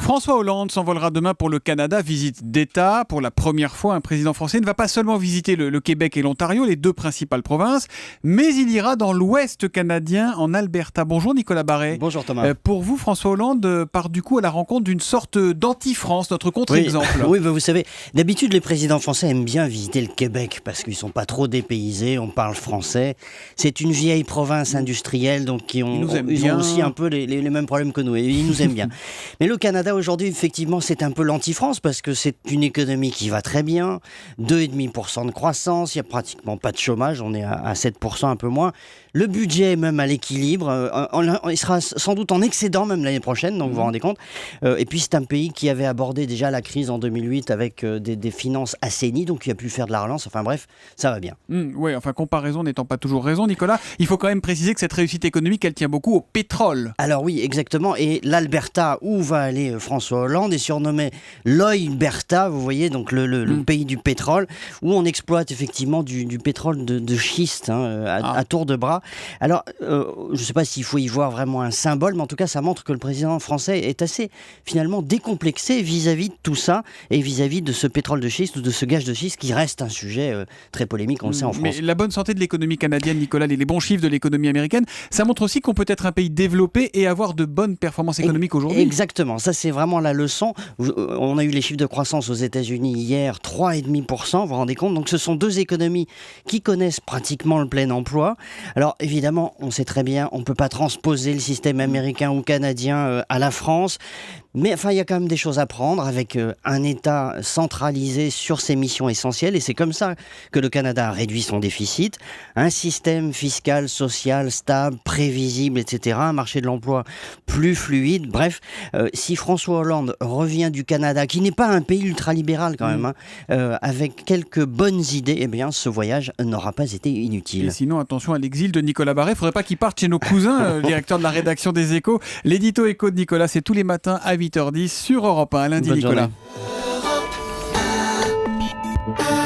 François Hollande s'envolera demain pour le Canada, visite d'État. Pour la première fois, un président français ne va pas seulement visiter le Québec et l'Ontario, les deux principales provinces, mais il ira dans l'Ouest canadien, en Alberta. Bonjour Nicolas Barret. Bonjour Thomas. Pour vous, François Hollande part du coup à la rencontre d'une sorte d'anti-France, notre contre-exemple. Oui, vous savez, d'habitude les présidents français aiment bien visiter le Québec parce qu'ils ne sont pas trop dépaysés, on parle français. C'est une vieille province industrielle, donc ils ont aussi un peu les mêmes problèmes que nous, et ils nous aiment bien. Mais le Canada aujourd'hui, effectivement, c'est un peu l'anti-France parce que c'est une économie qui va très bien, 2,5% de croissance, il n'y a pratiquement pas de chômage, on est à 7%, un peu moins. Le budget est même à l'équilibre, il sera sans doute en excédent même l'année prochaine, donc vous vous rendez compte. Et puis c'est un pays qui avait abordé déjà la crise en 2008 avec des finances assainies, donc il a pu faire de la relance, enfin bref, ça va bien. Oui, enfin comparaison n'étant pas toujours raison, Nicolas, il faut quand même préciser que cette réussite économique, elle tient beaucoup au pétrole. Alors oui, exactement, et l'Alberta, où va aller François Hollande, est surnommé l'Oilberta, vous voyez, donc le pays du pétrole, où on exploite effectivement du pétrole de schiste à tour de bras. Alors, je ne sais pas s'il faut y voir vraiment un symbole, mais en tout cas, ça montre que le président français est assez, finalement, décomplexé vis-à-vis de tout ça, et vis-à-vis de ce pétrole de schiste ou de ce gaz de schiste, qui reste un sujet très polémique, on le sait en France. Mais la bonne santé de l'économie canadienne, Nicolas, les bons chiffres de l'économie américaine, ça montre aussi qu'on peut être un pays développé et avoir de bonnes performances économiques aujourd'hui. Exactement, ça c'est vraiment la leçon. On a eu les chiffres de croissance aux États-Unis hier, 3,5%, vous vous rendez compte. Donc ce sont deux économies qui connaissent pratiquement le plein emploi. Alors évidemment, on sait très bien, on ne peut pas transposer le système américain ou canadien à la France. Mais enfin, il y a quand même des choses à prendre avec un État centralisé sur ses missions essentielles. Et c'est comme ça que le Canada a réduit son déficit. Un système fiscal, social, stable, prévisible, etc. Un marché de l'emploi plus fluide. Bref, si François Hollande revient du Canada, qui n'est pas un pays ultralibéral quand même, avec quelques bonnes idées, eh bien, ce voyage n'aura pas été inutile. Et sinon, attention à l'exil de Nicolas Barret. Il ne faudrait pas qu'il parte chez nos cousins, directeur de la rédaction des Échos. L'édito Écho de Nicolas, c'est tous les matins à 8h10 sur Europe 1. À lundi, Bonne Nicolas. journée.